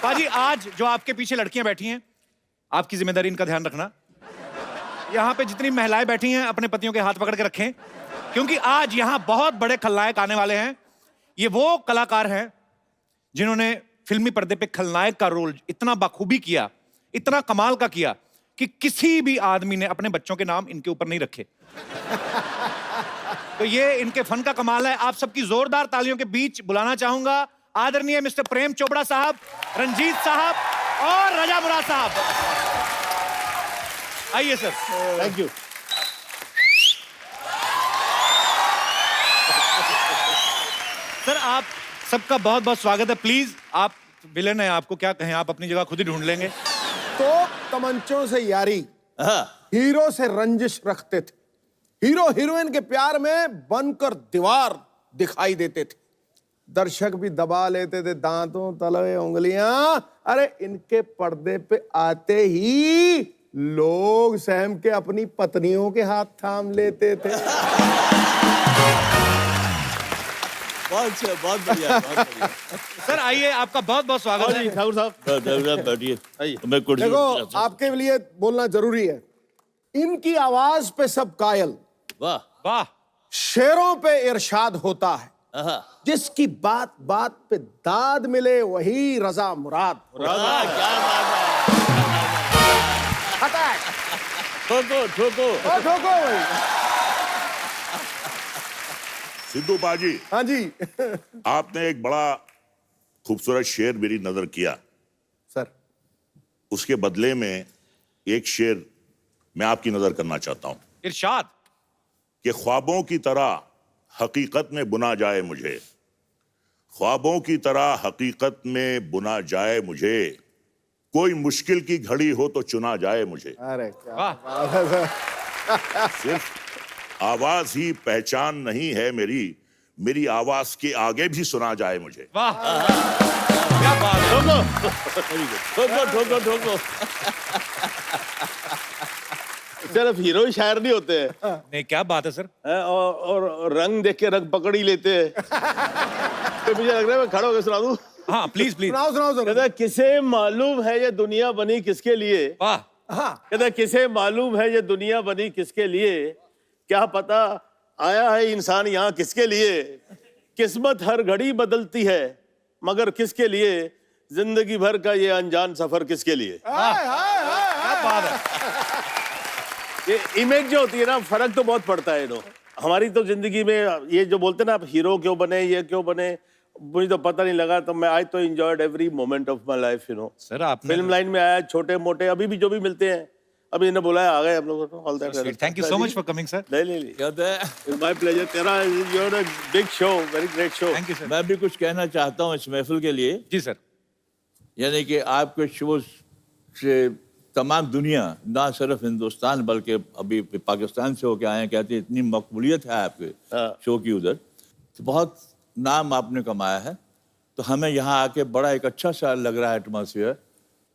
पाजी आज जो आपके पीछे लड़कियां बैठी हैं, आपकी जिम्मेदारी इनका ध्यान रखना। यहाँ पे जितनी महिलाएं बैठी हैं अपने पतियों के हाथ पकड़ के रखें, क्योंकि आज यहाँ बहुत बड़े खलनायक आने वाले हैं। ये वो कलाकार हैं जिन्होंने फिल्मी पर्दे पे खलनायक का रोल इतना बखूबी किया, इतना कमाल का किया कि किसी भी आदमी ने अपने बच्चों के नाम इनके ऊपर नहीं रखे। तो ये इनके फन का कमाल है। आप सबकी जोरदार तालियों के बीच बुलाना चाहूंगा आदरणीय मिस्टर प्रेम चोपड़ा साहब, रंजीत साहब और रजा मुराद साहब। आइए सर। Thank you. सर आप सबका बहुत बहुत स्वागत है। प्लीज, आप विलेन हैं, आपको क्या कहें, आप अपनी जगह खुद ही ढूंढ लेंगे। तो तमंचों से यारी, हीरो से रंजिश रखते थे, हीरो हीरोइन के प्यार में बनकर दीवार दिखाई देते थे, दर्शक भी दबा लेते थे दांतों तले उंगलियां। अरे इनके पर्दे पे आते ही लोग सहम के अपनी पत्नियों के हाथ थाम लेते थे। बहुत बढ़िया, बहुत बढ़िया। सर आइए, आपका बहुत बहुत स्वागत है। ठाकुर साहब बैठिए। मैं कुर्सी देखो, आपके लिए बोलना जरूरी है। इनकी आवाज पे सब कायल, वाह वाह। शेरों पे इरशाद होता है, आहा। जिसकी बात बात पे दाद मिले वही रजा मुराद। वाह, क्या बात है। अटैक। ठोको ठोको। ठोको भाई। सिद्धू बाजी, हाँ जी। आपने एक बड़ा खूबसूरत शेर मेरी नजर किया। सर उसके बदले में एक शेर मैं आपकी नजर करना चाहता हूं इरशाद। कि ख्वाबों की तरह हकीकत में बुना जाए मुझे, ख्वाबों की तरह हकीकत में बुना जाए मुझे, कोई मुश्किल की घड़ी हो तो चुना जाए मुझे। अरे क्या वाह। बात है सर। सिर्फ आवाज ही पहचान नहीं है मेरी, मेरी आवाज के आगे भी सुना जाए मुझे। वाह, क्या बात है। ठोको ठोको ठोको। सिर्फ हीरो ही शायर नहीं होते हैं, नहीं, क्या बात है सर। और रंग देख के रंग पकड़ ही लेते हैं। तो मुझे लग रहा है मैं खड़ा होकर सुना दूं। हाँ प्लीज प्लीज। सुनाओ सुनाओ कहता सर। है, किसे मालूम है ये दुनिया बनी किसके लिए। वाह। हाँ कहता है, किसे मालूम है ये दुनिया बनी किसके लिए, क्या पता आया है इंसान यहाँ किसके लिए। किस्मत हर घड़ी बदलती है मगर किसके लिए, जिंदगी भर का ये अनजान सफर किसके लिए। क्या बात है। ये इमेज जो होती है ना, फर्क तो बहुत पड़ता है। नो हमारी तो जिंदगी में ये जो बोलते हैं ना, आप हीरो क्यों बने, ये क्यों बने, मुझे तो पता नहीं लगा। तो मैं आज तो enjoyed every moment of my life, sir आपने फिल्म लाइन में आया, छोटे मोटे अभी भी जो भी मिलते हैं, अभी इन्हें बुलाया, आ गए हम लोग। All that, thank you so much for coming sir. ले कहते हैं माय प्लेजर। तेरा you're a big show, very great show. Thank you sir. मैं भी कुछ कहना चाहता हूँ इस महफिल के लिए। जी सर। यानी कि आपके शो से तमाम दुनिया, ना सिर्फ हिंदुस्तान बल्कि अभी पाकिस्तान से होके आए हैं, कहते हैं इतनी मकबूलियत है आपके शो की उधर, तो बहुत नाम आपने कमाया है। तो हमें यहाँ आके बड़ा एक अच्छा सा लग रहा है एटमॉस्फेयर।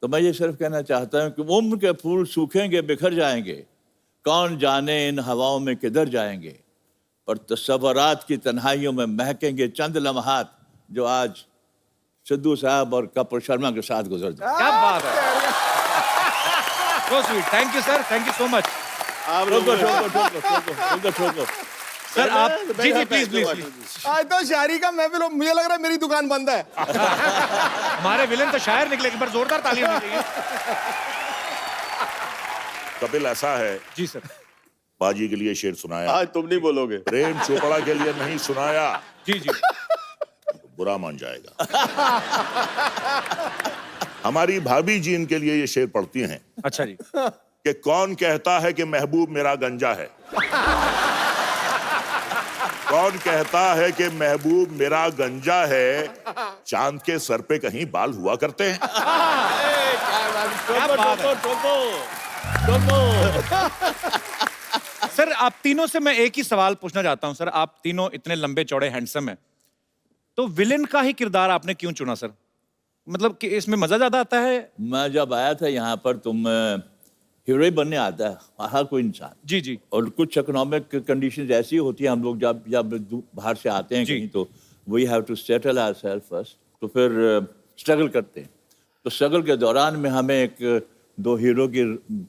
तो मैं ये सिर्फ कहना चाहता हूँ कि उम्र के फूल सूखेंगे बिखर जाएंगे, कौन जाने इन हवाओं में किधर जाएंगे, पर तस्वरात की तन्हाइयों में महकेंगे चंद लम्हात जो आज सिद्धू साहब और कपूर शर्मा के साथ गुजर जाए। क्या बात है। So sweet. Thank you sir, thank you so much. आप लोग सर आप जी जी प्लीज प्लीज प्लीज। आज तो शायरी का महफिल हो, मुझे लग रहा है मेरी दुकान बंद है। हमारे विलेन तो शायर निकले, एक बार जोरदार तालियां होनी चाहिए। कपिल, ऐसा है, जी सर। बाजी के लिए शेर सुनाया, आज तुम नहीं बोलोगे। प्रेम चोपड़ा के लिए नहीं सुनाया जी जी। तो बुरा मान जाएगा। हमारी भाभी जी इनके लिए ये शेर पढ़ती हैं अच्छा जी। कि कौन कहता है कि महबूब मेरा गंजा है, कौन कहता है कि महबूब मेरा गंजा है, चांद के सर पे कहीं बाल हुआ करते हैं। सर आप तीनों से मैं एक ही सवाल पूछना चाहता हूं। सर आप तीनों इतने लंबे चौड़े हैंडसम हैं, तो विलेन का ही किरदार आपने क्यों चुना सर? मतलब कि इसमें मजा ज्यादा आता है? मैं जब आया था यहाँ पर, तुम हीरो ही बनने आता है हर कोई इंसान। जी जी। और कुछ इकोनॉमिक कंडीशंस ऐसी होती हैं, हम लोग जब जब बाहर से आते हैं जी। कहीं, तो we have to settle ourselves first, तो फिर स्ट्रगल करते हैं। तो स्ट्रगल के दौरान में हमें एक दो हीरो की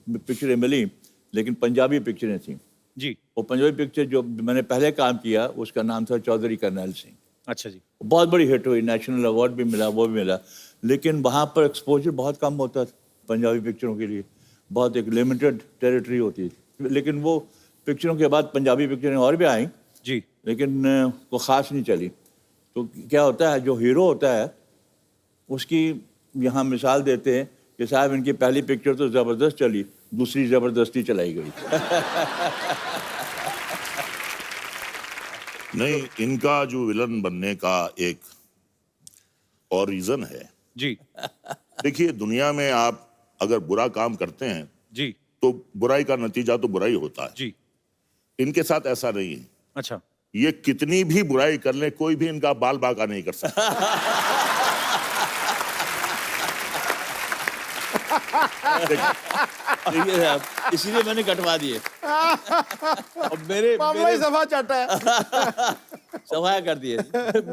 पिक्चरें मिली, लेकिन पंजाबी पिक्चरें थी। जी। वो पंजाबी पिक्चर जो मैंने पहले काम किया उसका नाम था चौधरी करनैल सिंह। अच्छा जी। बहुत बड़ी हिट हुई, नेशनल अवार्ड भी मिला, वो भी मिला, लेकिन वहाँ पर एक्सपोजर बहुत कम होता था पंजाबी पिक्चरों के लिए, बहुत एक लिमिटेड टेरिटरी होती थी। लेकिन वो पिक्चरों के बाद पंजाबी पिक्चरें और भी आई जी। लेकिन वो ख़ास नहीं चली। तो क्या होता है, जो हीरो होता है उसकी यहाँ मिसाल देते हैं कि साहब इनकी पहली पिक्चर तो ज़बरदस्त चली, दूसरी ज़बरदस्ती चलाई गई। नहीं, इनका जो विलन बनने का एक और रीजन है। जी। देखिए, दुनिया में आप अगर बुरा काम करते हैं जी। तो बुराई का नतीजा तो बुराई होता है। जी। इनके साथ ऐसा नहीं है। अच्छा। ये कितनी भी बुराई कर ले, कोई भी इनका बाल बांका नहीं कर सकता। देखिए साहब, इसीलिए मैंने कटवा दिए। अब मेरे मामला ही सभा चाटा है। सफाया कर दिए।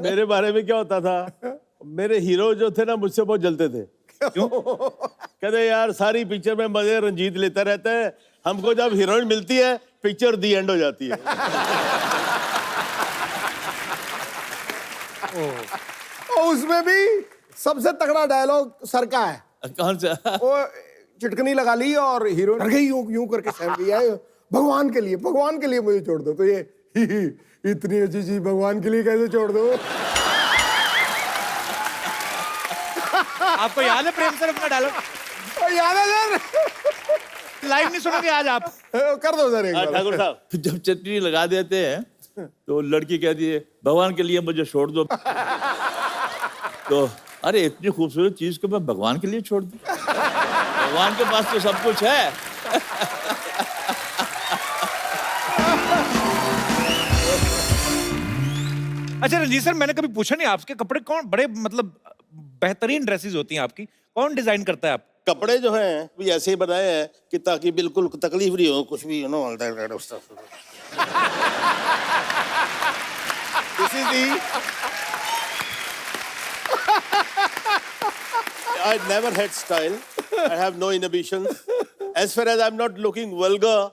मेरे बारे में क्या होता था, मेरे हीरो जो थे ना मुझसे बहुत जलते थे। क्यों? कहते यार सारी पिक्चर में मजे रंजीत लेता रहता है, हमको जब हीरोइन मिलती है पिक्चर दी एंड हो जाती है। और उसमें भी सबसे तगड़ा डायलॉग सर का है। कौन सा? वो चिटकनी लगा ली और हीरो डर गई, यूं यूं करके सहम गई है, भगवान के लिए मुझे छोड़ दो। तो ये इतनी अच्छी चीज भगवान के लिए कैसे छोड़ दो? आपको याद है प्रेम सर अपना डायलॉग? याद है सर? लाइव नहीं सुनोगे आज आप? कर दो सर एक बार। ठाकुर साहब, जब चटनी लगा देते हैं तो लड़की कहती है भगवान के लिए मुझे छोड़ दो। तो अरे इतनी खूबसूरत चीज को मैं भगवान के लिए छोड़ दूं? भगवान के पास तो सब कुछ है। अच्छा रंजीत सर, मैंने कभी पूछा नहीं आपके कपड़े कौन बड़े मतलब बेहतरीन ड्रेसेस होती हैं आपकी, कौन डिजाइन करता है आप? कपड़े जो हैं भी ऐसे ही बनाए हैं कि ताकि बिल्कुल तकलीफ नहीं हो, कुछ भी no This is the I never had style. I have no inhibitions. As far as I'm not looking vulgar,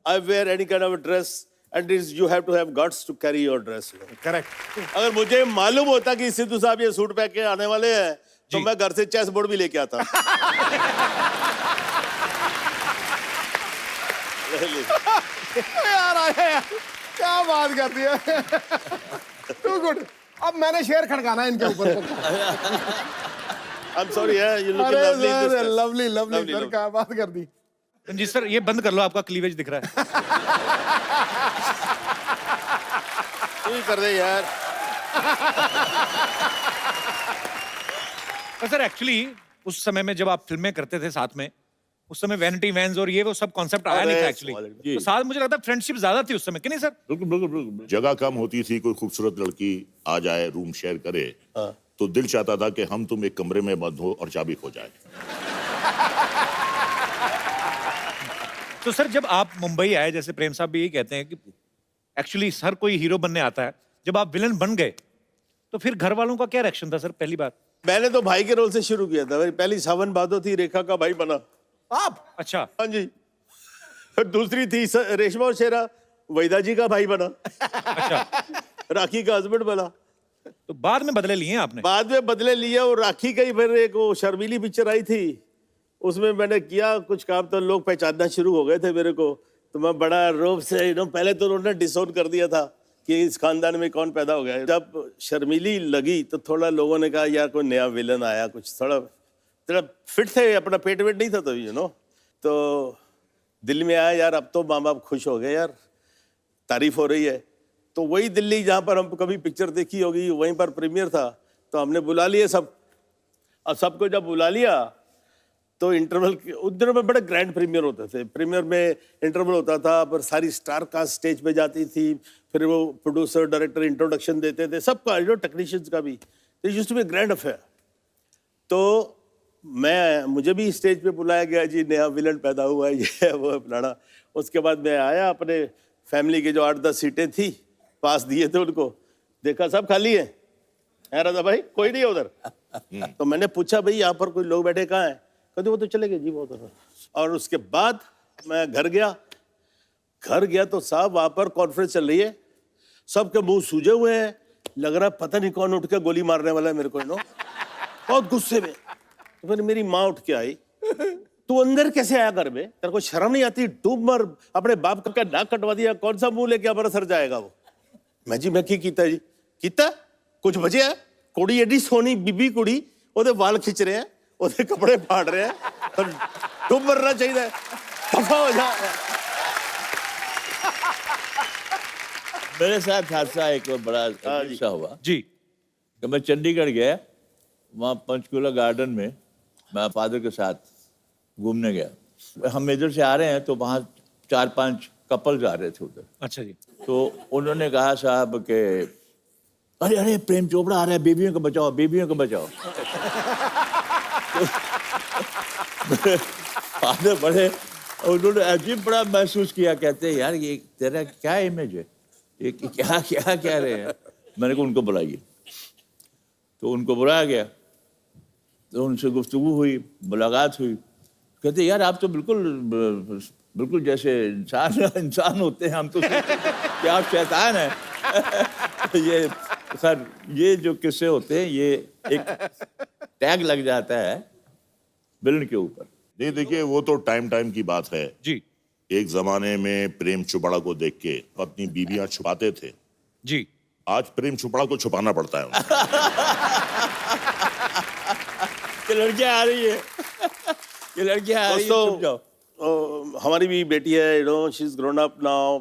I wear any kind of a dress, and you have to have guts to carry your dress. Correct. अगर मुझे मालूम होता कि सिद्धू साहब ये suit पहन के आने वाले हैं, तो मैं घर से चेस बोर्ड भी लेके आता। यार आया यार, क्या बात कर दी है। Too good. अब मैंने शेर खड़काना है इनके ऊपर। I'm sorry, yeah, you look अरे lovely. in this sir, dress. Lovely lovely Lovely, sir, lovely. क्या बात कर दी। रंजीत सर ये बंद कर लो, आपका क्लीवेज दिख रहा है। तू ही कर दे यार। तो सर एक्चुअली उस समय में जब आप फिल्में करते थे साथ में, उस समय वैनिटी वैन्स और ये वो सब कॉन्सेप्ट आया नहीं था एक्चुअली। जी। तो साथ मुझे लगता है फ्रेंडशिप ज्यादा थी उस समय, कि नहीं सर? बिल्कुल बिल्कुल बिल्कुल। जगह कम होती थी, कोई खूबसूरत लड़की आ जाए, रूम शेयर करे, तो दिल चाहता था कि हम तुम एक कमरे में बंद हो और चाबी खो जाए। तो सर जब आप मुंबई आए, जैसे प्रेम साहब भी यही कहते हैं कि एक्चुअली हर कोई हीरो बनने आता है, जब आप विलन बन गए तो फिर घर वालों का क्या रिएक्शन था सर पहली बार? मैंने तो भाई के रोल से शुरू किया था। मेरी पहली सावन भादो थी, रेखा का भाई बना। आप? अच्छा। हाँ जी। फिर दूसरी थी रेशमा और शेरा, वहीदा जी का भाई बना। अच्छा। राखी का हस्बैंड बना। तो बाद में बदले लिए आपने? बाद में बदले लिए, और राखी का ही फिर एक वो शर्मीली पिक्चर आई थी, उसमें मैंने किया कुछ काम, तो लोग पहचानना शुरू हो गए थे मेरे को। तो मैं बड़ा रोब से पहले तो उन्होंने डिसोन कर दिया था कि इस खानदान में कौन पैदा हो गया। जब शर्मीली लगी तो थोड़ा लोगों ने कहा यार कोई नया विलन आया, कुछ थोड़ा फिट थे, अपना पेट वेट नहीं था तभी तो दिल में आया यार अब तो माँ बाप खुश हो गए यार, तारीफ हो रही है। तो वही दिल्ली जहाँ पर हम कभी पिक्चर देखी होगी वहीं पर प्रीमियर था, तो हमने बुला लिए सब। अब सबको जब बुला लिया तो इंटरवल उस दिनों में बड़े ग्रैंड प्रीमियर होते थे। प्रीमियर में इंटरवल होता था, पर सारी स्टार कास्ट स्टेज पे जाती थी, फिर वो प्रोड्यूसर डायरेक्टर इंट्रोडक्शन देते थे सबका, टेक्नीशियंस का भी। तो used to be grand affair. तो मुझे भी स्टेज पे बुलाया गया, जी नया विलन पैदा हुआ है, ये है वो है फलाना। उसके बाद मैं आया, अपने फैमिली के जो 8-10 सीटें थी पास दिए थे उनको, देखा सब खाली है राजा भाई, कोई नहीं है उधर। तो मैंने पूछा भाई यहाँ पर कोई लोग बैठे कहाँ हैं? कहते वो तो चले गए जी बहुत। और उसके बाद मैं घर गया तो साहब वहां पर कॉन्फ्रेंस चल रही है, सबके मुंह सूजे हुए हैं, लग रहा है पता नहीं कौन उठ के गोली मारने वाला है मेरे को, नो बहुत गुस्से में। तो फिर मेरी माँ उठ के आई, तू अंदर कैसे आया घर में, तेरे को शर्म नहीं आती, डूब मर, अपने बाप का नाक कटवा दिया, कौन सा मुंह लेके हमारा सर जाएगा वो। मैं की कीता जी, कीता कुछ बचे है, कुड़ी एडी सोनी बीबी कुड़ी, ओदे वाल खिंच रहे हैं, ओदे कपड़े फाड़ रहे हैं, तो डूब मरना चाहिए, दफा हो जा। मेरे साथ हादसा एक बड़ा अच्छा हुआ जी कि मैं चंडीगढ़ गया, वहाँ पंचकूला गार्डन में मैं फादर के साथ घूमने गया। हम इधर से आ रहे हैं तो वहाँ 4-5 कपल्स आ रहे थे उधर। अच्छा जी। तो उन्होंने कहा साहब कि अरे अरे प्रेम चोपड़ा आ रहा है, बेबियों को बचाओ, बेबियों को बचाओ। फादर बड़े, उन्होंने अजीब बड़ा महसूस किया, कहते यार ये तेरा क्या इमेज है, ये क्या क्या कह रहे हैं। मैंने कहा उनको बुलाइए, तो उनको बुलाया गया, तो उनसे गुफ्तगू हुई, मुलाकात हुई। कहते यार आप तो बिल्कुल जैसे इंसान होते हैं, हम तो कि आप शैतान हैं। ये सर ये जो किस्से होते हैं ये एक टैग लग जाता है विलन के ऊपर। नहीं देखिए, वो तो टाइम की बात है जी एक जमाने में प्रेम चोपड़ा को देख के अपनी बीबियां छुपाते थे, जी। आज प्रेम चोपड़ा को छुपाना पड़ता है उनको। ये लड़कियां आ रही है, ये लड़कियां आ रही है, छुप जाओ। हमारी भी बेटी है, you know she is grown up now.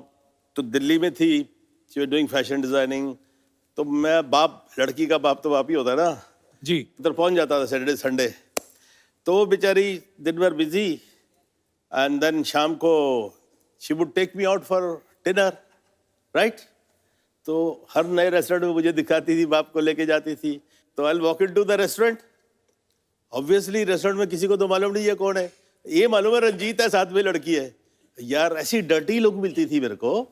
तो दिल्ली में थी, she was doing fashion designing. तो मैं बाप, लड़की का बाप तो बाप ही होता है ना, जी उधर पहुंच जाता था सैटरडे संडे। तो वो बेचारी दिन भर बिजी, एंड देन शाम को she would take me out for dinner, right. तो हर नए रेस्टोरेंट में मुझे दिखाती थी, बाप को लेके जाती थी। तो I will walk into the restaurant. Obviously restaurant में किसी को तो मालूम नहीं है कौन है, ये मालूम है रंजीत है, साथ में लड़की है। यार ऐसी डर्टी लुक मिलती थी मेरे को,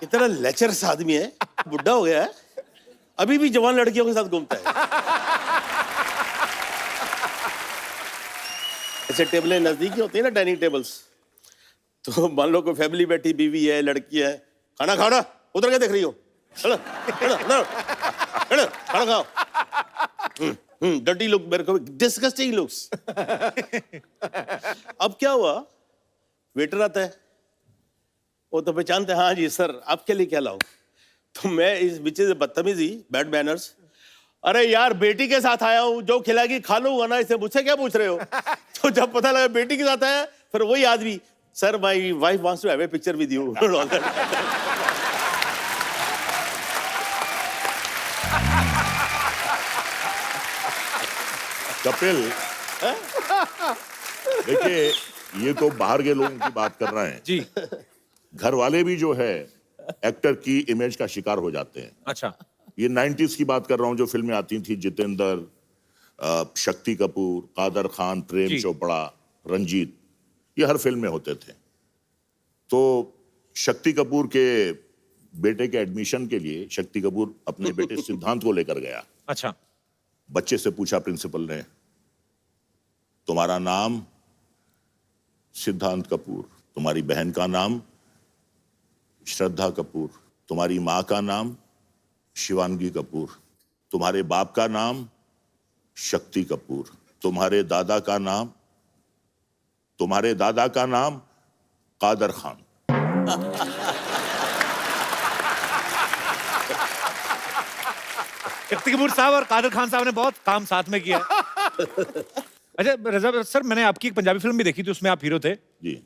इतना लेचरस आदमी है, बुढ़ा हो गया है, अभी भी जवान लड़कियों के साथ घूमता है। ऐसे टेबलें नजदीक ही होती है ना, डाइनिंग टेबल्स। तो मान लो कोई फैमिली बैठी, बीवी है, लड़की है, खाना खाना, उधर क्या देख रही हो, चलो चलो चलो खाना खाओ। डर्टी लुक, मेरे को डिस्गस्टिंग लुक्स। अब क्या हुआ, वेटर आता है, वो तो पहचानते हैं, हाँ जी सर आपके लिए क्या लाऊं। तो मैं इस बीचे से बदतमीजी, बैड मैनर्स, अरे यार बेटी के साथ आया हूं, जो खिलाएगी खा लूंगा ना, इसे मुझसे क्या पूछ रहे हो। तो जब पता लगा बेटी के साथ आया, फिर वही आदमी, sir my wife wants to have a picture with you. Kapil, देखिए ये तो बाहर के लोगों की बात कर रहे हैं जी। घर वाले भी जो है एक्टर की इमेज का शिकार हो जाते हैं। अच्छा। ये 90s की बात कर रहा हूं, जो फिल्में आती थी, जितेंद्र, शक्ति कपूर, कादर खान, प्रेम जी। चोपड़ा, रंजीत, ये हर फिल्म में होते थे। तो शक्ति कपूर के बेटे के एडमिशन के लिए शक्ति कपूर अपने बेटे सिद्धांत को लेकर गया। अच्छा। बच्चे से पूछा प्रिंसिपल ने, तुम्हारा नाम सिद्धांत कपूर, तुम्हारी बहन का नाम श्रद्धा कपूर, तुम्हारी माँ का नाम शिवांगी कपूर, तुम्हारे बाप का नाम शक्ति कपूर, तुम्हारे दादा का नाम कादर खान। शक्ति कपूर साहब और कादर खान साहब ने बहुत काम साथ में किया। अच्छा रजा सर, मैंने आपकी एक पंजाबी फिल्म भी देखी थी, उसमें आप हीरो थे। जी।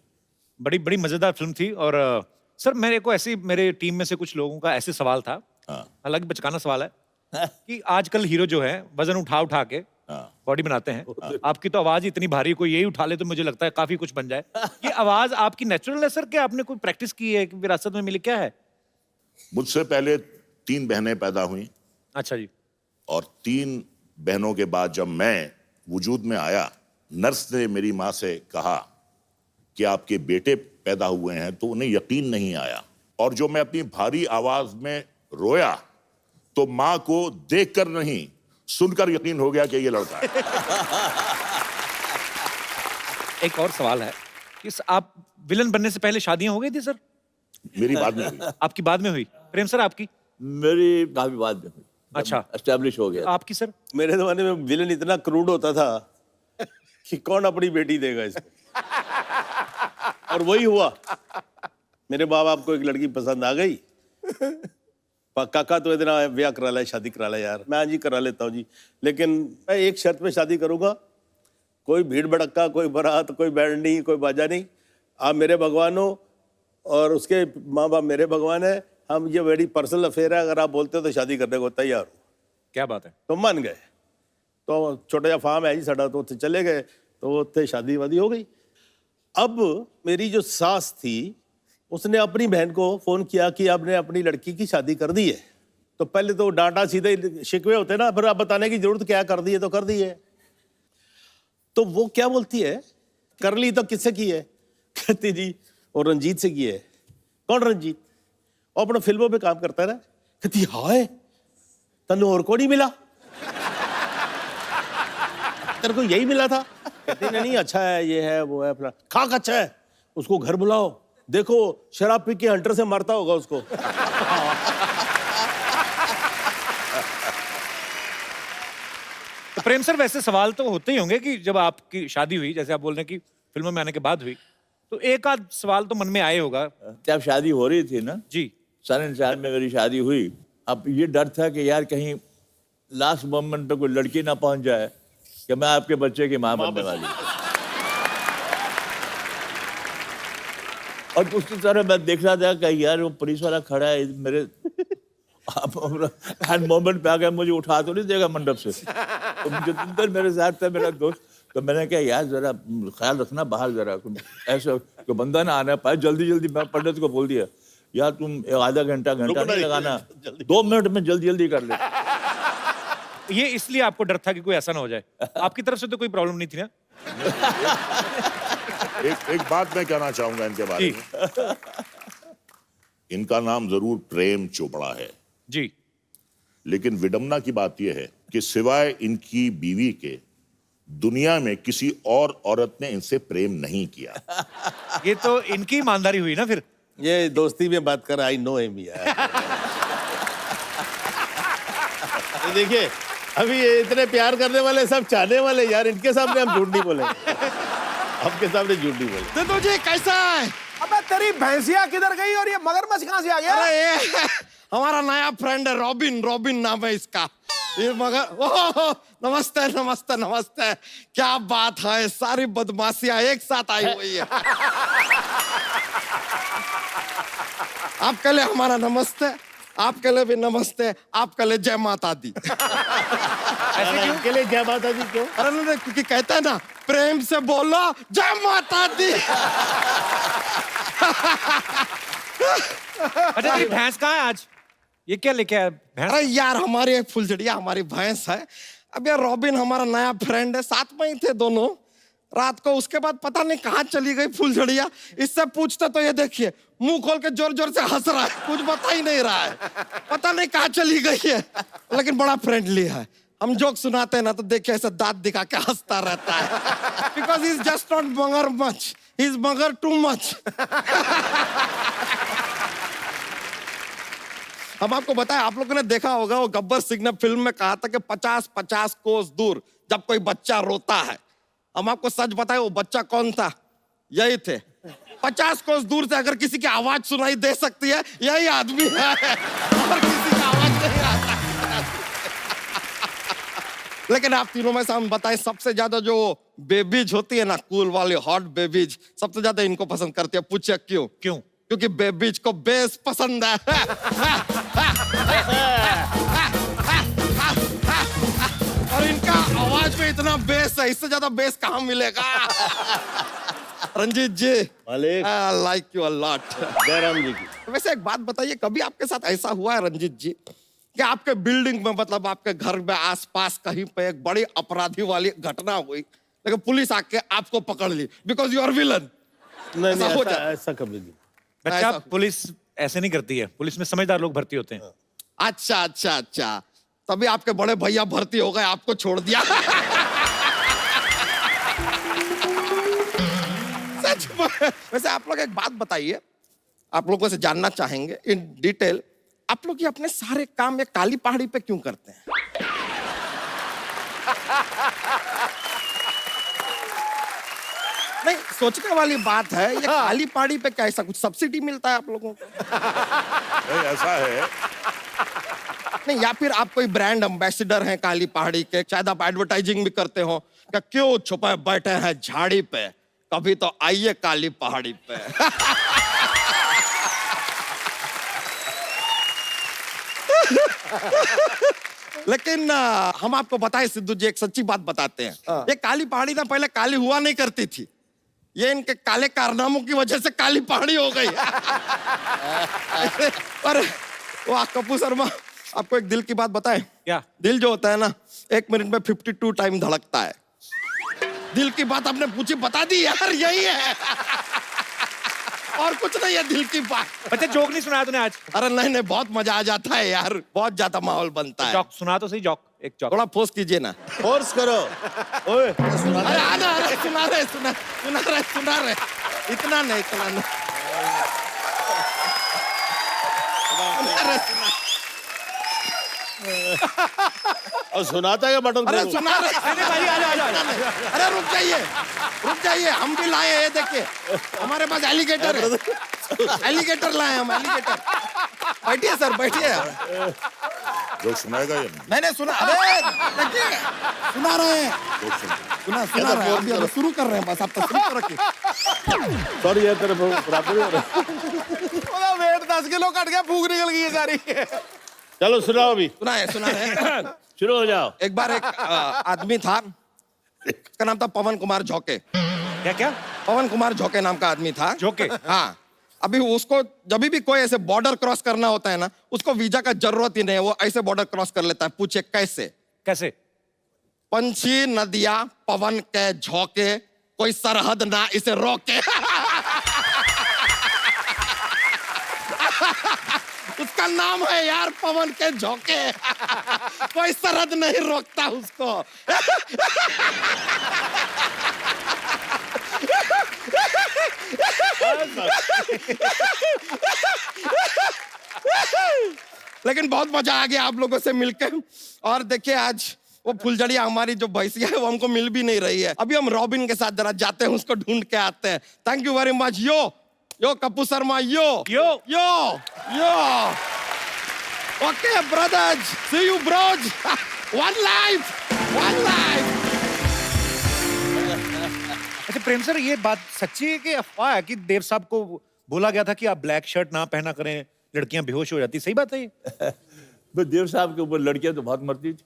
बड़ी बड़ी मजेदार फिल्म थी। और सर मेरे को ऐसी, मेरे टीम में से कुछ लोगों का ऐसे सवाल था, हाँ। हालांकि बचकाना सवाल है, कि आजकल हीरो जो है वजन उठा उठा के बॉडी बनाते हैं। आपकी तो आवाज इतनी भारी, कोई यही उठा ले तो मुझे लगता है काफी कुछ बन जाए। ये आवाज आपकी नेचुरल है सर, क्या आपने कोई प्रैक्टिस की है, विरासत में मिली, क्या है? मुझसे पहले 3 बहनें पैदा हुई, अच्छा जी। और 3 बहनों के बाद जब मैं वजूद में आया, नर्स ने मेरी माँ से कहा कि आपके बेटे पैदा हुए हैं, तो उन्हें यकीन नहीं आया। और जो मैं अपनी भारी आवाज में रोया, तो माँ को देखकर नहीं, सुनकर यकीन हो गया कि ये लड़का है। एक और सवाल है कि आप विलन बनने से पहले शादियां हो गई थी सर? मेरी बात में हुई। आपकी बाद में हुई? प्रेम सर आपकी? मेरी काफी बाद में हुई। अच्छा। एस्टेब्लिश हो गया। आपकी सर? मेरे जमाने में विलन इतना क्रूड होता था कि कौन अपनी बेटी देगा इसको। और वही हुआ। मेरे माँ बाप को एक लड़की पसंद आ गई। काका तो इतना ब्याह करा ले, शादी करा ले यार। मैं जी करा लेता हूँ जी, लेकिन मैं एक शर्त पे शादी करूंगा, कोई भीड़ भड़क्का, कोई बारात, कोई बैंड नहीं, कोई बाजा नहीं। आप मेरे भगवान हो और उसके माँ बाप मेरे भगवान है। हम ये बड़ी पर्सनल अफेयर है, अगर आप बोलते हो तो शादी करने को तैयार हो। क्या बात है? तो मान गए। तो छोटा सा फार्म है जी साडा, तो उत्थे चले गए, तो उत्थे शादी वादी हो गई। अब मेरी जो सास थी उसने अपनी बहन को फोन किया कि आपने अपनी लड़की की शादी कर दी है। तो पहले तो डांटा सीधे शिकवे होते ना, फिर आप बताने की जरूरत क्या, कर दी है तो कर दी है। तो वो क्या बोलती है, कर ली तो किससे की है? कहती जी और रंजीत से की है। कौन रंजीत? वो अपना फिल्मों पे काम करता है ना। कहती हाय तन्नू और को नहीं मिला, तेरे को यही मिला था? कहती नहीं अच्छा है, ये है वो है, अपना खाक अच्छा है, उसको घर बुलाओ, देखो शराब पी के हंटर से मारता होगा उसको। तो प्रेम सर वैसे सवाल तो होते ही होंगे कि जब आपकी शादी हुई, जैसे आप बोल रहे हैं कि फिल्मों में आने के बाद हुई, तो एक आध सवाल तो मन में आए होगा। जब शादी हो रही थी ना जी। 94 में मेरी शादी हुई। अब ये डर था कि यार कहीं लास्ट मोमेंट पे कोई लड़की ना पहुंच जाए कि मैं आपके बच्चे की माँ बनने वाली हूं। और उसकी तरह मैं देख रहा था कि यार वो पुलिस वाला खड़ा है मेरे हर मोमेंट पे आ गया, मुझे उठा तो नहीं देगा मंडप से। तो जितेंद्र मेरे साथ था, मेरा दोस्त। तो मैंने कहा यार जरा ख्याल रखना बाहर, जरा ऐसा कोई बंदा ना आना पाए। जल्दी जल्दी मैं पंडित को बोल दिया, यार तुम आधा घंटा नहीं लगाना, 2 मिनट में जल्दी जल्दी कर ले। ये इसलिए आपको डर था कि कोई ऐसा ना हो जाए? आपकी तरफ से तो कोई प्रॉब्लम नहीं थी ना? एक बात मैं कहना चाहूंगा इनके बारे में। इनका नाम जरूर प्रेम चोपड़ा है जी, लेकिन विडंबना की बात यह है कि सिवाय इनकी बीवी के दुनिया में किसी और औरत ने इनसे प्रेम नहीं किया। ये तो इनकी ईमानदारी हुई ना फिर। ये दोस्ती में बात कर, आई नो हिम यार। तो देखिए अभी ये इतने प्यार करने वाले, सब चाहने वाले यार, इनके सामने हम झूठ नहीं बोलेंगे। आपके सामने झूठ नहीं बोलेंगे। तो तुझे कैसा है? अबे तेरी भैंसिया किधर गई और ये मगरमच्छ कहां से आ गया? अरे ये हमारा नया फ्रेंड है रॉबिन, रॉबिन नाम है इसका। ये मगर ओह नमस्ते नमस्ते नमस्ते, क्या बात है, सारी बदमाशियां एक साथ आई हुई है। आपके लिए हमारा नमस्ते, आपके लिए भी नमस्ते, आपके लिए जय माता दी। ऐसे क्यों के लिए जय माता दी क्यों? अरे नहीं, क्योंकि कहते हैं ना प्रेम से बोलो जय माता दी। अच्छा तेरी भैंस कहाँ है आज? ये क्या लेके आया भैंस? अरे यार हमारी एक फुलझड़िया हमारी भैंस है। अब यार रॉबिन हमारा नया फ्रेंड है, साथ में ही थे दोनों। रात को उसके बाद पता नहीं कहाँ चली गई फुलझड़िया। इससे पूछते तो ये देखिए मुंह खोल के जोर जोर से हंस रहा है, कुछ बता ही नहीं रहा है, पता नहीं कहाँ चली गई है। लेकिन बड़ा फ्रेंडली है, हम जोक सुनाते हैं ना तो देखिए ऐसा दांत दिखा के हंसता रहता है। Because he is just not मगर मच, ही इज मगर टू मच। हम आपको बताएं, आप लोगों ने देखा होगा वो गब्बर सिंह ने फिल्म में कहा था कि 50-50 कोस दूर जब कोई बच्चा रोता है। हम आपको सच बताएं वो बच्चा कौन था? यही थे। 50 कोस दूर से अगर किसी की आवाज सुनाई दे सकती है यही आदमी है, और किसी की आवाज नहीं आता। लेकिन आप तीनों में से हम बताएं सबसे ज्यादा जो बेबीज होती है ना, कूल वाली हॉट बेबीज, सबसे ज्यादा इनको पसंद करती है। पूछे क्यों? क्यों? क्योंकि बेबीज को बेस पसंद है। और इनका आवाज में इतना बेस है, इससे ज्यादा बेस कहाँ मिलेगा? रंजीत जी, मालिक, I like you a lot. Jairam ji की। वैसे एक बात बताइए, कभी आपके साथ ऐसा हुआ है रंजीत जी कि आपके बिल्डिंग में, मतलब आपके घर में आसपास कहीं पे एक बड़ी अपराधी वाली घटना हुई, लेकिन पुलिस आके आपको पकड़ ली बिकॉज यू आर विलन? नहीं ऐसा हो जाता? ऐसा कभी नहीं। बच्चा, ऐसा- पुलिस ऐसे नहीं करती है, पुलिस में समझदार लोग भर्ती होते हैं। अच्छा अच्छा अच्छा, तभी आपके बड़े भैया भर्ती हो गए, आपको छोड़ दिया। सच में। वैसे आप लोग एक बात बताइए, आप लोगों से जानना चाहेंगे इन डिटेल, आप लोग ये अपने सारे काम ये काली पहाड़ी पे क्यों करते हैं? नहीं, सोचने वाली बात है, ये काली पहाड़ी पे क्या ऐसा कुछ सब्सिडी मिलता है आप लोगों को? नहीं, ऐसा है, नहीं, या फिर आप कोई ब्रांड एम्बेसडर हैं काली पहाड़ी के, शायद आप एडवर्टाइजिंग भी करते हो, क्या क्यों छुपे बैठे हैं झाड़ी पे, कभी तो आइए काली पहाड़ी पे। लेकिन हम आपको बताएं सिद्धू जी, एक सच्ची बात बताते हैं। ये काली पहाड़ी ना पहले काली हुआ नहीं करती थी, ये इनके काले कारनामों की वजह से काली पहाड़ी हो गई। पर वाह कपूर शर्मा, आपको एक दिल की बात बताएं? क्या? दिल जो होता है ना, 1 मिनट में 52 टाइम धड़कता है। दिल की बात आपने पूछी, बता दी यार, यही है। और कुछ नहीं है दिल की बात। बच्चा जोक नहीं सुनाया तूने आज? अरे नहीं नहीं, बहुत मजा आ जाता है यार, बहुत ज्यादा माहौल बनता है। जोक सुना तो सही, जोक, एक जोक। थोड़ा फोर्स कीजिए ना। फोर्स करो। ओए अरे आना, अरे सुना रहे, इतना नहीं, सुना रहे। और सुनाता है बटन? अरे सुना रहे। भाई आ जा। अरे रुक जाइए, हम भी लाए हैं, ये देखिए हमारे पास एलिगेटर है, एलिगेटर लाए हम, एलिगेटर। बैठिए सर, बैठिए। जो सुनाएगा ये मैंने सुना, अरे देखिए सुना रहे हैं, सुना रहे हैं, अभी शुरू कर रहे हैं, बस आप तस्वीर तो रखिए। सॉरी यार, तेरे बराबर हो रहा। वेट 10 किलो कट गया, भूख निकल गई है सारी। चलो सुनाओ अभी। सुना है। शुरू हो जाओ। एक बार एक आदमी था, उसका नाम था पवन कुमार झोंके। क्या? पवन कुमार झोंके नाम का आदमी था। झोंके? हाँ। अभी उसको जब भी कोई ऐसे बॉर्डर क्रॉस करना होता है ना, उसको वीजा का जरूरत ही नहीं है, वो ऐसे बॉर्डर क्रॉस कर लेता है। पूछे कैसे? कैसे? पंछी नदिया पवन के झोंके, कोई सरहद ना इसे रोके। उसका नाम है यार पवन के झोंके। कोई सरहद नहीं रोकता उसको। लेकिन बहुत मजा आ गया आप लोगों से मिलकर। और देखिए आज वो फुलझड़िया हमारी जो भैंसिया है वो हमको मिल भी नहीं रही है। अभी हम रॉबिन के साथ जरा जाते हैं, उसको ढूंढ के आते हैं। Thank you very much. Yo Kapoor Sharma, yo. Okay brothers, see you bros. One life. अच्छा प्रेम सर, ये बात सच्ची है कि अफवाह है कि देव साहब को बोला गया था कि आप ब्लैक शर्ट ना पहना करें, लड़कियां बेहोश हो जाती? सही बात है ये? देव साहब के ऊपर लड़कियां तो बहुत मरती थी,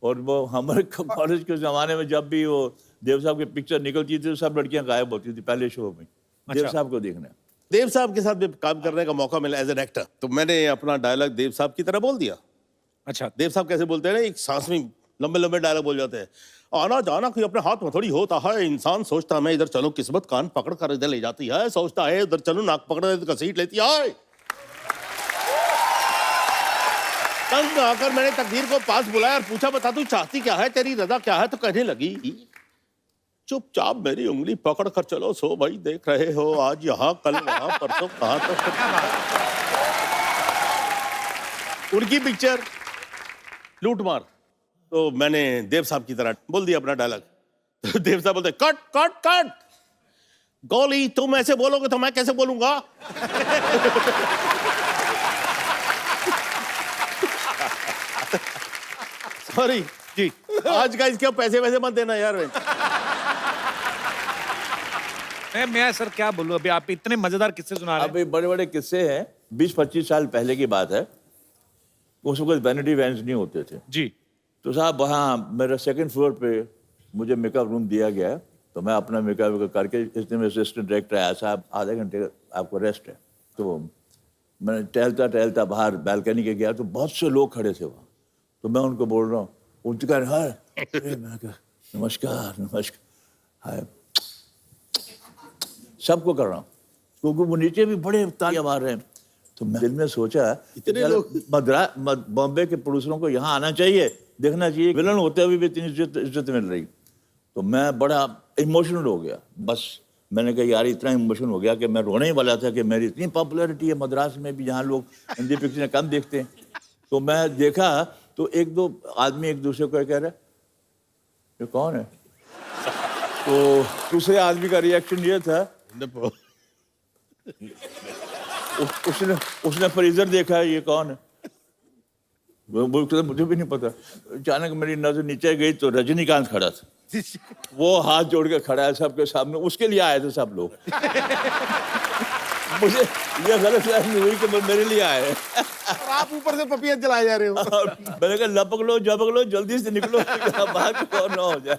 और वो हमारे कॉलेज के जमाने में जब भी वो देव साहब की पिक्चर निकलती थी तो सब लड़कियां गायब होती थी पहले शो में देव साहब को देखने। देव साहब के साथ भी काम करने का मौका मिला एज एन एक्टर, तो मैंने अपना डायलॉग देव साहब की तरह बोल दिया। अच्छा, देव साहब कैसे बोलते हैं ना, एक सांस में लंबे लंबे डायलॉग बोल जाते हैं। आना जाना कोई अपने हाथ में थोड़ी होता है, इंसान सोचता मैं इधर चलूं, किस्मत कान पकड़ कर इधर ले जाती है, सोचता है उधर चलूं, नाक पकड़ कर घसीट लेती है। तंग आकर मैंने तकदीर को पास बुलाया और पूछा, बता तू चाहती क्या है, तेरी रजा क्या है? तो कहने लगी, चुपचाप मेरी उंगली पकड़ कर चलो, सो भाई देख रहे हो आज यहाँ कल वहां परसों कहां तो। उनकी पिक्चर लूटमार, तो मैंने देव साहब की तरह बोल दिया अपना डायलॉग। तो देव साहब बोलते कट कट कट, गोली तुम ऐसे बोलोगे तो मैं कैसे बोलूंगा? सॉरी जी। आज का इसके पैसे वैसे मत देना यार। मैं सर क्या बोलूं, अभी आप इतने मजेदार किस्से सुना रहे हैं। अभी बड़े बड़े किस्से हैं, 20-25 साल पहले की बात है। उस वक्त वैनिटी वैन्स नहीं होते थे जी। तो साहब वहाँ मेरा 2nd फ्लोर पे मुझे मेकअप रूम दिया गया, तो मैं अपना मेकअप करके, इसने मेरे असिस्टेंट डायरेक्टर आया, साहब आधे घंटे आपको रेस्ट है। तो मैं टहलता बाहर बैल्कनी के गया तो बहुत से लोग खड़े थे वहाँ, तो मैं उनको बोल रहा हूँ, उनके कह रहे हैं नमस्कार हाय, सबको कर रहा हूँ, क्योंकि वो नीचे भी बड़े तालियां मार रहे हैं। तो मैं दिल में सोचा बॉम्बे के प्रोड्यूसरों को यहाँ आना चाहिए, देखना चाहिए विलन होते हुए भी इतनी इज्जत मिल रही। तो मैं बड़ा इमोशनल हो गया। बस मैंने कहा यार इतना इमोशनल हो गया कि मैं रोने ही वाला था कि मेरी इतनी पॉपुलैरिटी है मद्रास में भी, जहाँ लोग हिंदी पिक्चरें कम देखते हैं। तो मैं देखा तो एक दो आदमी एक दूसरे को कह रहे ये कौन है। तो दूसरे आदमी का रिएक्शन ये था उसने फ्रीजर देखा ये कौन है, मुझे भी नहीं पता। अचानक मेरी नजर नीचे गई तो रजनीकांत खड़ा था। वो हाथ जोड़ के खड़ा है सबके सामने, उसके लिए आए थे सब लोग। मुझे ये गलत नहीं हुई कि मेरे लिए आए और आप ऊपर से पपिया चलाए जा रहे हो। मैंने कहा लपक लो जल्दी से निकलो बाहर कौन ना हो जाए।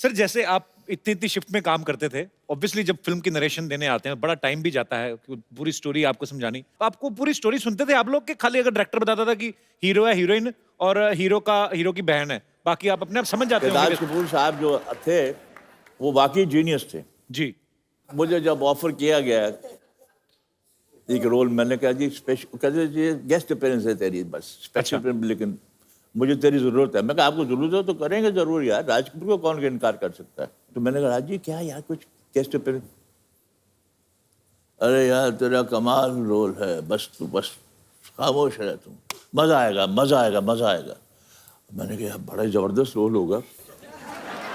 सर जैसे आप इतनी शिफ्ट में काम करते थे, ऑब्वियसली जब फिल्म की नरेशन देने आते हैं बड़ा टाइम भी जाता है पूरी स्टोरी आपको समझानी। आपको पूरी स्टोरी सुनते थे आप लोग कि खाली अगर डायरेक्टर बताता था कि हीरो है हीरोइन और हीरो की बहन है, बाकी आप अपने आप समझ जाते राज हो? कपूर साहब जो थे वो वाकई जीनियस थे जी। मुझे जब ऑफर किया गया एक रोल, मैंने कहा जी स्पेशल, कहते जी गेस्ट अपीयरेंस है तेरी, बस स्पेशल, लेकिन मुझे तेरी जरूरत है। मैं कहा आपको जरूरत हो तो करेंगे जरूर यार, राज कपूर को कौन इनकार कर सकता है। तो मैंने कहा राज जी क्या यार कुछ गेस्ट अपीयरेंस, अरे यार तेरा कमाल रोल है, बस तू बस खामोश है तुम, मजा आएगा मजा आएगा मजा आएगा। मैंने कहा बड़ा जबरदस्त रोल होगा।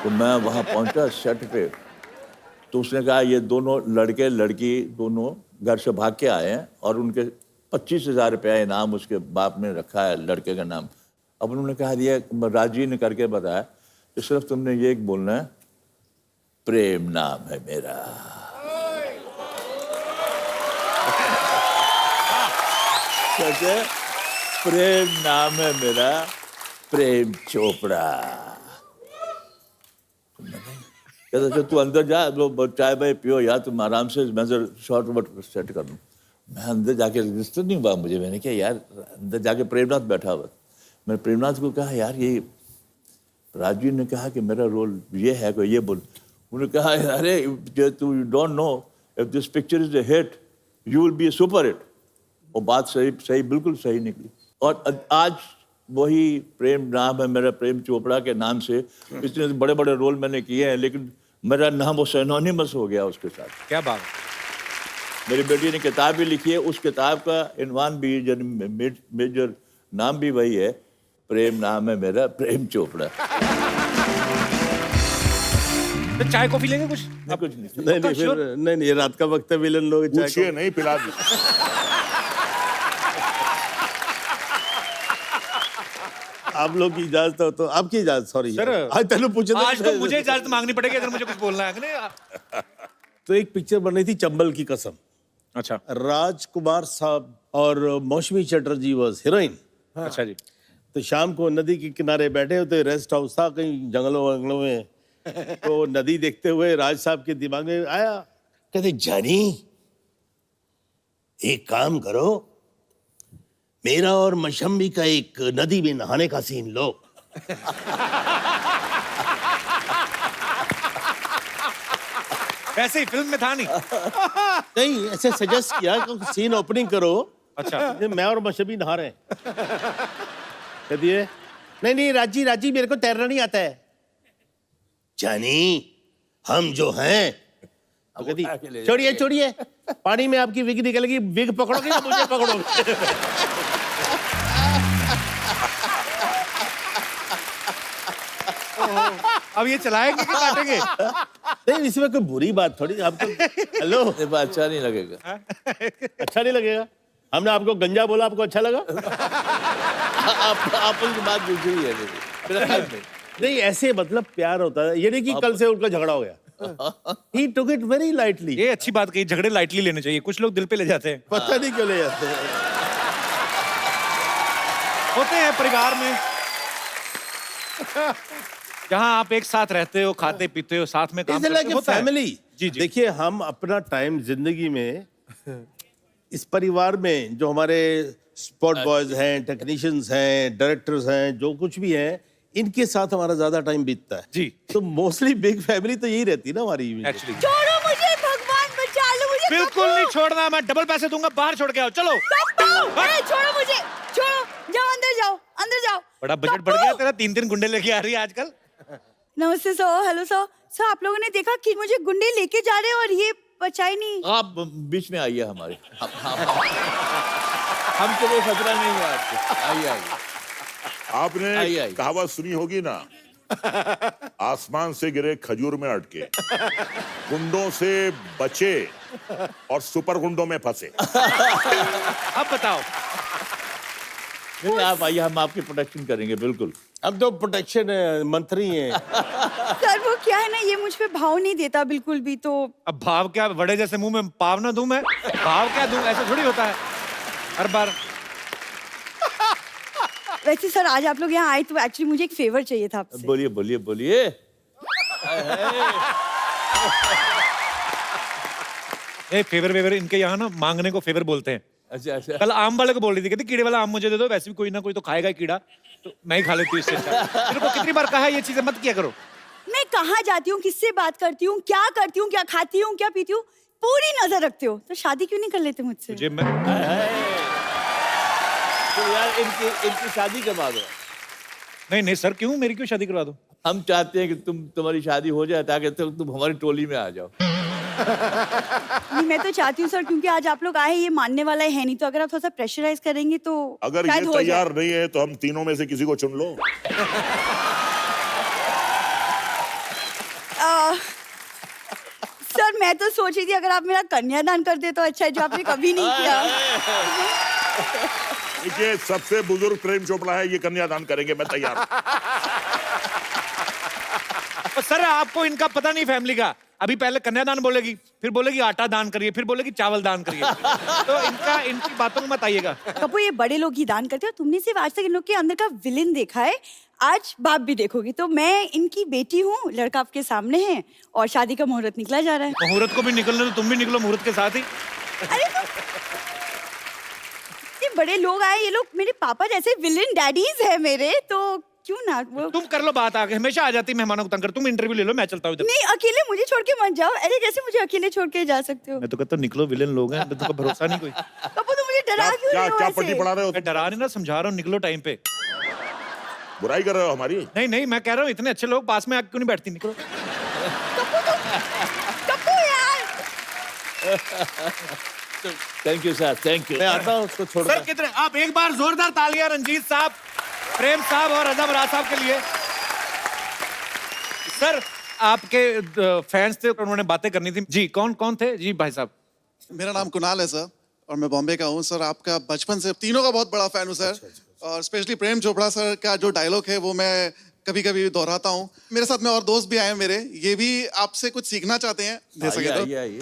तो मैं वहाँ पहुँचा सेट पे, तो उसने कहा ये दोनों लड़के लड़की दोनों घर से भाग के आए हैं और उनके 25,000 रुपया इनाम उसके बाप ने रखा है लड़के का नाम। अब उन्होंने कहा दिया, राजी ने करके बताया कि सिर्फ तुमने ये एक बोलना है प्रेम नाम है मेरा। कहते प्रेम नाम है मेरा, प्रेम चोपड़ा। कहते तू अंदर जा, लो चाय भाई पियो यार, तुम आराम से, मैं शॉर्ट वट सेट कर दूँ। मैं अंदर जाके रजिस्टर नहीं हुआ मुझे, मैंने कहा यार अंदर जाके प्रेमनाथ बैठा हुआ। मैंने प्रेमनाथ को कहा यार ये राजू ने कहा कि मेरा रोल ये है, कोई ये बोल। उन्होंने कहा अरे तू don't know if this picture is a hit you will be A super hit. वो बात सही बिल्कुल सही निकली। और आज वही प्रेम नाम है मेरा, प्रेम चोपड़ा के नाम से इतने बड़े बड़े रोल मैंने किए हैं, लेकिन मेरा नाम वो सिनोनिमस हो गया उसके साथ। क्या बात है। मेरी बेटी ने किताब भी लिखी है, उस किताब का इनवान भी मेजर नाम भी वही है, प्रेम नाम है मेरा, प्रेम चोपड़ा। तो चाय कॉफी लेंगे कुछ? कुछ नहीं। नहीं फिर नहीं रात का वक्त है, विलन लोग चाय पूछिए नहीं, पिला दी। आप लोग की इजाजत हो तो आपकी इजाजत, सॉरी सर आज तेन पूछे आज तो मुझे इजाजत मांगनी पड़ेगी अगर मुझे कुछ बोलना है नहीं? तो एक पिक्चर बन रही थी चंबल की कसम। अच्छा राजकुमार साहब और मौसमी चटर्जी वाज हीरोइन। अच्छा जी। तो शाम को नदी के किनारे बैठे होते, रेस्ट हाउस था कहीं जंगलों वंगलों में। तो नदी देखते हुए राज साहब के दिमाग में आया, कहते जानी एक काम करो, मेरा और मशम्मी का एक नदी में नहाने का सीन लो। वैसे ही फिल्म में था नहीं? नहीं ऐसे सजेस्ट किया कि सीन ओपनिंग करो। अच्छा। मैं और मशम्मी नहा रहे हैं। कह दिए नहीं राजी मेरे को तैरना नहीं आता है। जानी हम जो हैं, तो कहती छोड़िए पानी में आपकी विग निकलेगी, विग पकड़ोगे या मुझे पकड़ोगे? अब ये चलाएंगे कि काटेंगे? नहीं इसमें कोई बुरी बात थोड़ी। आपको हेलो ये बात अच्छा नहीं लगेगा। अच्छा नहीं लगेगा? हमने आपको गंजा बोला, आपको अच्छा लगा? आप उनकी बात दूसरी है नहीं ऐसे मतलब प्यार होता है, ये नहीं कि कल से उनका झगड़ा हो गया। He took it very lightly। ये अच्छी बात कही, झगड़े लाइटली लेने चाहिए, कुछ लोग दिल पे ले जाते हैं। पता नहीं क्यों ले जाते हैं। होते हैं परिवार में जहां आप एक साथ रहते हो, खाते पीते हो, साथ में काम करते हो, होता है। फैमिली। जी। देखिए हम अपना टाइम जिंदगी में इस परिवार में जो हमारे स्पॉट बॉयज हैं, टेक्नीशियंस हैं, डायरेक्टर्स हैं, जो कुछ भी हैं, इनके साथ हमारा ज्यादा टाइम बीतता है। जी। तो मोस्टली बिग फैमिली तो यही रहती है ना हमारी। एक्चुअली छोड़ो मुझे, भगवान बचा लो मुझे, बिल्कुल नहीं छोड़ना, मैं डबल पैसे दूंगा, बाहर छोड़ के आओ, चलो। पप्पू, ए, छोड़ो मुझे, छोड़ो, जाओ अंदर जाओ, अंदर जाओ। बड़ा बजट बढ़ गया तेरा, 3-3 गुंडे लेके आ रही है आजकल। नमस्ते सर, हेलो सर। सर आप लोगों ने देखा कि मुझे गुंडे लेके जा रहे हैं और ये बचा ही नहीं। आप बीच में आइए हमारे, हमको कोई खतरा नहीं है आपको, आइए आइए। आपने आई। कहावत सुनी होगी ना, आसमान से गिरे खजूर में अटके, गुंडों से बचे और सुपर गुंडों में फंसे। अब बताओ। नहीं, आप आइए, हम आपकी प्रोटेक्शन करेंगे बिल्कुल। अब तो प्रोटेक्शन मंत्री हैं। सर वो क्या है ना, ये मुझ पे भाव नहीं देता बिल्कुल भी, तो अब भाव क्या, बड़े जैसे मुंह में पाव ना दूं मैं? भाव क्या दूं, ऐसा थोड़ी होता है हर बार। वैसे सर आज आप लोग यहाँ आए तो एक्चुअली मुझे एक फेवर चाहिए था आपसे। बोलिए बोलिए बोलिए। ए फेवर वेवर इनके यहाँ ना मांगने को फेवर बोलते हैं। अच्छा अच्छा। कल आम वाले को बोल रही थी, कहती कीड़े वाला आम मुझे दे दो, वैसे भी कोई ना कोई तो खाएगा ही कीड़ा, तो मैं ही खा लेती हूँ इससे अच्छा। तेरे को कितनी बार कहा है ये चीजें मत किया करो। मैं कहाँ जाती हूँ, किससे बात करती हूँ, क्या करती हूँ, क्या खाती हूँ, क्या पीती हूँ, पूरी नजर रखते हो, तो शादी क्यों नहीं कर लेते मुझसे? मुझे मैं तो यार इनकी शादी करवा दो। नहीं सर, क्यों, मेरी क्यों शादी करवा दो? हम चाहते हैं कि तुम्हारी शादी हो जाए ताकि तुम हमारी टोली में आ जाओ। नहीं, मैं तो चाहती हूँ सर, क्योंकि आज आप लोग आए, ये मानने वाला है नहीं, तो अगर आप थोड़ा सा प्रेशराइज करेंगे तो अगर शायद ये हो जाए। तैयार नहीं है तो हम तीनों में से किसी को चुन लो। सर मैं तो सोच रही थी अगर आप मेरा कन्यादान कर दे तो अच्छा है, जो आपने कभी नहीं किया। देखिए, सबसे बुजुर्ग प्रेम चोपड़ा है, ये कन्यादान करेंगे, मैं तैयार हूं। तो सर आपको इनका पता नहीं फैमिली का, अभी पहले कन्यादान बोलेगी, फिर बोलेगी आटा दान करिए, फिर बोलेगी चावल दान करिए, तो इनकी बातों में मत आइएगा। कपूर ये बड़े लोग ही दान करते हो, तुमने सिर्फ आज तक इन लोग के अंदर का विलेन देखा है, आज बाप भी देखोगी। तो मैं इनकी बेटी हूँ, लड़का आपके सामने है और शादी का मुहूर्त निकला जा रहा है। मुहूर्त को भी निकलने तो तुम भी निकलो मुहूर्त के साथ ही। अरे तो ये बड़े लोग आए, ये लोग मेरे पापा जैसे विलेन डैडीज है मेरे, तो क्यों ना वो। तुम कर लो बात, आगे हमेशा आ जाती मेहमानों को तंग कर। तुम इंटरव्यू ले लो, मैं चलता हूँ इधर। नहीं अकेले मुझे छोड़ के मत जाओ, अरे जैसे मुझे अकेले छोड़ के जा सकते हो। मैं तो कहता हूँ निकलो, विलेन लोग हैं, तुमको भरोसा नहीं कोई। कपूर तो मुझे डरा क्यों क्या रहे हो क्या ऐसे? पट्टी पढ़ा रहे हो? मैं डरा नहीं ना, समझा रहा हूँ, निकलो टाइम पे। बुराई कर रहे हो हमारी? नहीं मैं कह रहा हूँ इतने अच्छे लोग पास में आके क्यों नहीं बैठती, निकलो। कपूर यार। Thank you sir, thank you. मैं आता हूँ उसको छोड़। सर कितने, आप एक बार जोरदार तालियां रंजीत साहब, प्रेम साहब और अजम राज साहब के लिए। सर आपके फैंस थे, उन्होंने बातें करनी थी जी। कौन कौन थे जी? भाई साहब। मेरा नाम कुणाल है सर और मैं बॉम्बे का हूँ सर। आपका बचपन से तीनों का बहुत बड़ा फैन हूँ सर। और स्पेशली प्रेम चोपड़ा सर का जो डायलॉग है वो मैं कभी कभी दोहराता हूँ। मेरे साथ में और दोस्त भी आए हैं मेरे, ये भी आपसे कुछ सीखना चाहते हैं, दे सके तो। आइए।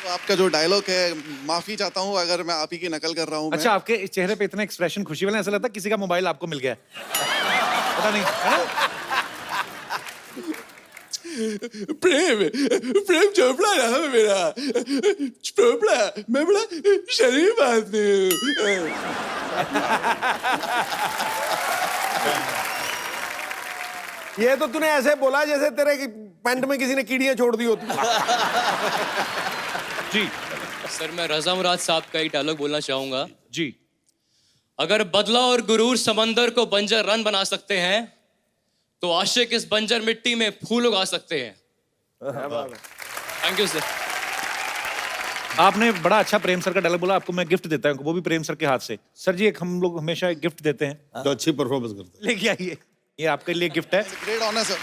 तो आपका जो डायलॉग है, माफी चाहता हूँ अगर मैं आप ही की नकल कर रहा हूँ। अच्छा, आपके इस चेहरे पे इतना एक्सप्रेशन खुशी वाला, ऐसा लगता है किसी का मोबाइल आपको मिल गया है। पता नहीं है ना? प्रेम चोपड़ा नाम है मेरा। चोपड़ा, मैं बड़ा शरीफ आदमी हूँ। ये तो तूने ऐसे बोला जैसे तेरे पैंट में किसी ने कीड़ियां छोड़ दी होती। जी सर मैं रज़ा मुराद साहब का एक डायलॉग बोलना चाहूंगा। जी। अगर बदला और गुरूर समंदर को बंजर रन बना सकते हैं तो आशिक इस बंजर मिट्टी में फूल उगा सकते हैं। Thank you sir. आपने बड़ा अच्छा प्रेम सर का डायलॉग बोला, आपको मैं गिफ्ट देता हूँ, वो भी प्रेम सर के हाथ से। सर जी, एक हम लोग हमेशा एक गिफ्ट देते हैं तो अच्छी परफॉर्मेंस करते हैं। लेके आइए, ये आपके लिए गिफ्ट है। Great honour sir.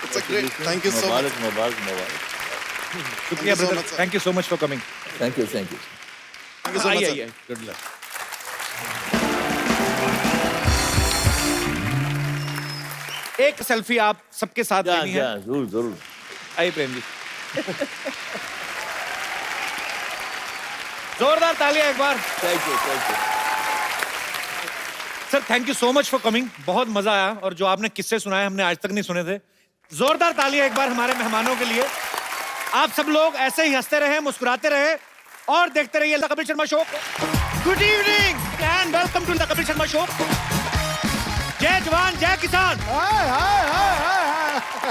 It's a great, thank you so much. मुबारक। शुक्रिया Thank you so brother, much, sir. Thank you so much for coming. Thank you. Thank you so much आइए, सर। Good luck. एक selfie आप सबके साथ लेनी है। जरूर। आइए प्रेम जी। जोरदार तालियां एक बार। Thank you. Sir thank you so much for coming, बहुत मजा आया, और जो आपने किस्से सुनाए हमने आज तक नहीं सुने थे। जोरदार तालियां एक बार हमारे मेहमानों के लिए। आप सब लोग ऐसे ही हंसते रहे, मुस्कुराते रहे और देखते रहिए Kapil Sharma show. Good evening and welcome to the Kapil Sharma show. जय जवान जय किसान।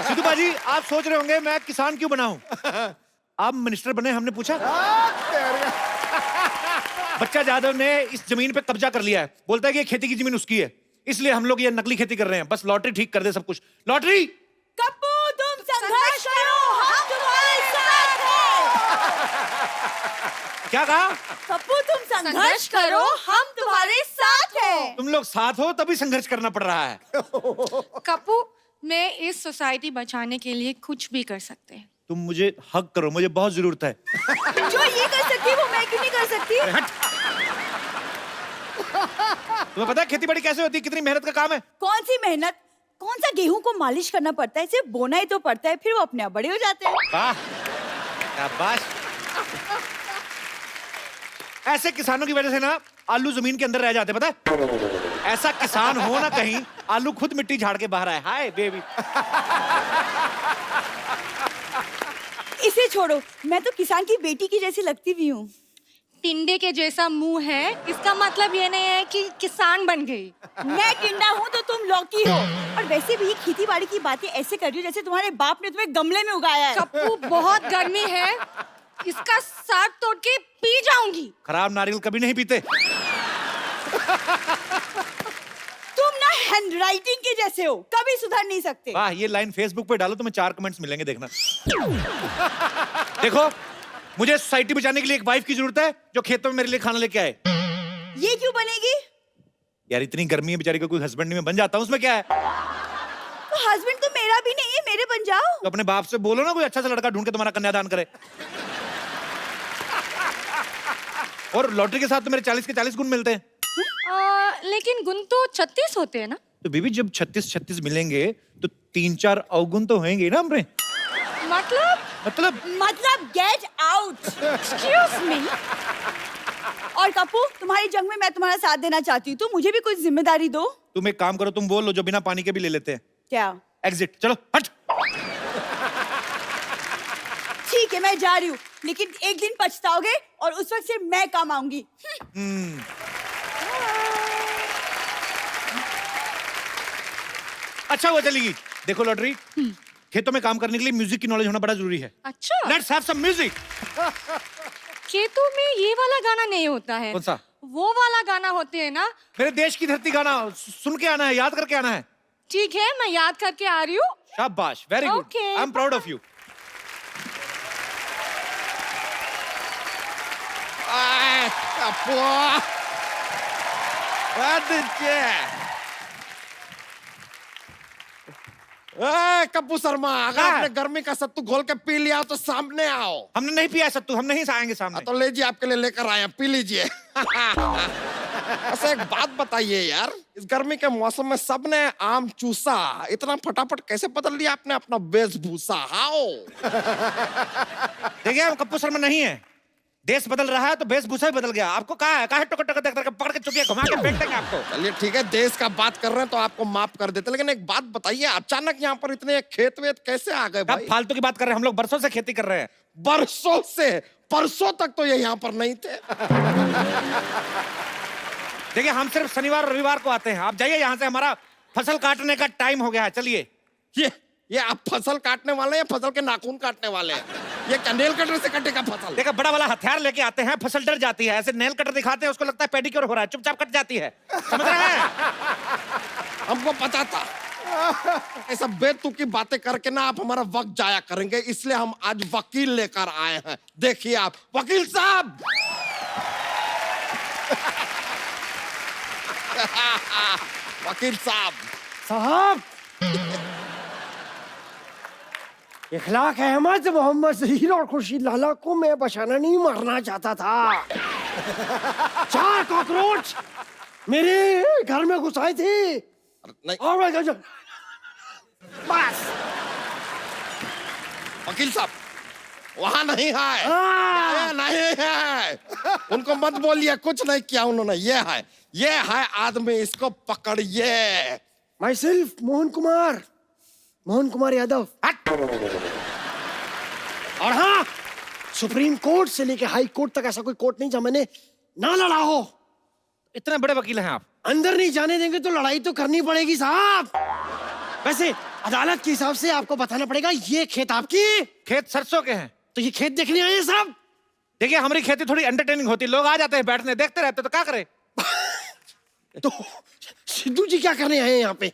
सिद्धू बाजी, आप सोच रहे होंगे मैं किसान क्यों बना हूं? आप मिनिस्टर बने, हमने पूछा। बच्चा जादव ने इस जमीन पे कब्जा कर लिया है, बोलता है कि ये खेती की जमीन उसकी है, इसलिए हम लोग ये नकली खेती कर रहे हैं। बस लॉटरी ठीक कर दे सब कुछ। लॉटरी। कप्पू तुम संघर्ष करो, हम तुम्हारे साथ हैं। क्या कहा? कप्पू तुम संघर्ष करो, हम तुम्हारे साथ हैं। तुम लोग साथ हो तभी संघर्ष करना पड़ रहा है। कप्पू, मैं इस सोसाइटी बचाने के लिए कुछ भी कर सकते हैं। तुम मुझे हक करो, मुझे बहुत जरूरत है। जो ये कर सकती वो मैं क्यों नहीं कर सकती? तुम्हें पता है खेती बाड़ी कैसे होती है, कितनी मेहनत का काम है? कौन सी मेहनत? कौन सा गेहूं को मालिश करना पड़ता है, सिर्फ बोना ही तो पड़ता है, फिर वो अपने आप बड़े हो जाते हैं। वाह, शाबाश। ऐसे किसानों की वजह से ना आलू जमीन के अंदर रह जाते, पता है? ऐसा किसान हो ना कहीं, आलू खुद मिट्टी झाड़ के बाहर आए। Hi baby. इसे छोड़ो, मैं तो किसान की बेटी की जैसी लगती भी हूँ। टिंडे के जैसा मुंह है, इसका मतलब ये नहीं है कि किसान बन गई। मैं टिंडा हूँ तो तुम लौकी हो। और वैसे भी खेती बाड़ी की बातें ऐसे कर रही हो जैसे तुम्हारे बाप ने तुम्हें गमले में उगाया है। कप्पू, बहुत गर्मी है, इसका साग तोड़ के पी जाऊंगी। खराब नारियल कभी नहीं पीते। तुम ना हैंडराइटिंग के जैसे हो, कभी सुधर नहीं सकते। वाह, ये लाइन फेसबुक पे डालो, तुम्हें 4 कमेंट्स मिलेंगे, देखना। देखो, मुझे सोसाइटी बचाने के लिए एक वाइफ की जरूरत है जो खेतों में मेरे लिए खाना लेके आए। ये क्यों बनेगी? यार इतनी गर्मी है बेचारी को, कोई हस्बैंड नहीं, मैं बन जाता हूँ, उसमें क्या है? तो हस्बैंड तो मेरा भी नहीं है, मेरे बन जाओ। तो अपने बाप से बोलो ना कोई अच्छा सा लड़का ढूंढ के तुम्हारा कन्यादान करे। और लॉटरी के साथ तो मेरे 40 के 40 गुण मिलते हैं। लेकिन गुण तो 36 होते हैं ना? तो बीबी जब 36 मिलेंगे तो 3-4 अवगुण तो होंगे ना हमरे। मतलब गेट आउट। Excuse me. और कप्पू, तुम्हारी जंग में मैं तुम्हारा साथ देना चाहती हूँ, तो मुझे भी कुछ जिम्मेदारी दो। तुम एक काम करो, तुम वो लो जो बिना पानी के भी ले लेते हैं। क्या? एग्जिट। चलो हट। ठीक है, मैं जा रही हूँ, लेकिन एक दिन पछताओगे और उस वक्त सिर्फ मैं काम आऊंगी। अच्छा वो चलेगी। देखो लॉटरी, खेतों में काम करने के लिए म्यूजिक की नॉलेज होना बड़ा जरूरी है। अच्छा, लेट्स हैव सम म्यूजिक। खेतों में ये वाला गाना नहीं होता है। कौन सा? वो वाला गाना होते हैं ना। मेरे देश की धरती गाना सुन के आना है, याद करके आना है। ठीक है, मैं याद करके आ रही हूँ। शाबाश, very good, Okay. I am proud of you. Kappu Sharma, अगर आपने गर्मी का सत्तू घोल के पी लिया तो सामने आओ। हमने नहीं पिया है सत्तू, हम नहीं आएंगे सामने। तो लीजिए, आपके लिए लेकर आए हैं, पी लीजिए। अच्छा एक बात बताइए यार, इस गर्मी के मौसम में सबने आम चूसा, इतना फटाफट कैसे बदल लिया आपने अपना वेशभूषा? हाओ? देखिए हम कप्पू शर्मा नहीं है, देश बदल रहा है तो वेशभूषा भी बदल गया। आपको कहा है टोकर टोकर देख कर पकड़ के चुकी है, घुमा के फेंक देंगे आपको। चलिए ठीक है, देश का बात कर रहे हैं तो आपको माफ कर देते, लेकिन एक बात बताइए, अचानक यहाँ पर इतने खेत वेत कैसे आ गए अब भाई? फालतू की बात कर रहे हैं, हम लोग बरसों से खेती कर रहे हैं। बरसों से? परसों तक तो ये यहाँ पर नहीं थे। देखिए हम सिर्फ शनिवार और रविवार को आते हैं। आप जाइए यहाँ से, हमारा फसल काटने का टाइम हो गया है, चलिए। ये आप फसल काटने वाले हैं या फसल के नाखून काटने वाले हैं? ये क्या नेल कटर से कटेगा फसल? देखा, बड़ा वाला हथियार लेके आते हैं, फसल डर जाती है। ऐसे नेल कटर दिखाते हैं, उसको लगता है पेडिक्योर हो रहा है, चुपचाप कट जाती है। समझ रहे हैं? हमको पता था ऐसा बेतुकी बातें करके ना आप हमारा वक्त जाया करेंगे, इसलिए हम आज वकील लेकर आए हैं। देखिए आप, वकील साहब। वकील साहब, इखलाक अहमद मोहम्मद जहीर और खुर्शीद लाला को मैं बचाना नहीं, मारना चाहता था। 4 कॉकरोच मेरे घर में घुस आए थे। नहीं, और मैं बस। वकील साहब, वहां नहीं है, नहीं है। उनको मत बोलिए, कुछ नहीं किया उन्होंने। ये है आदमी, इसको पकड़िए। My self Mohan Kumar Yadav. और हाँ, सुप्रीम कोर्ट से लेके हाई कोर्ट तक ऐसा कोई कोर्ट नहीं जहाँ मैंने ना लड़ा हो। इतने बड़े वकील हैं आप। अंदर नहीं जाने देंगे तो लड़ाई तो करनी पड़ेगी साहब। वैसे अदालत के हिसाब से आपको बताना पड़ेगा, ये खेत आपकी, खेत सरसों के हैं। तो ये खेत देखने आए हैं साहब। देखिए हमारी खेती थोड़ी एंटरटेनिंग होती है, लोग आ जाते हैं बैठने, देखते रहते, तो क्या करें। तो सिद्धू जी क्या करने आए हैं यहाँ पे?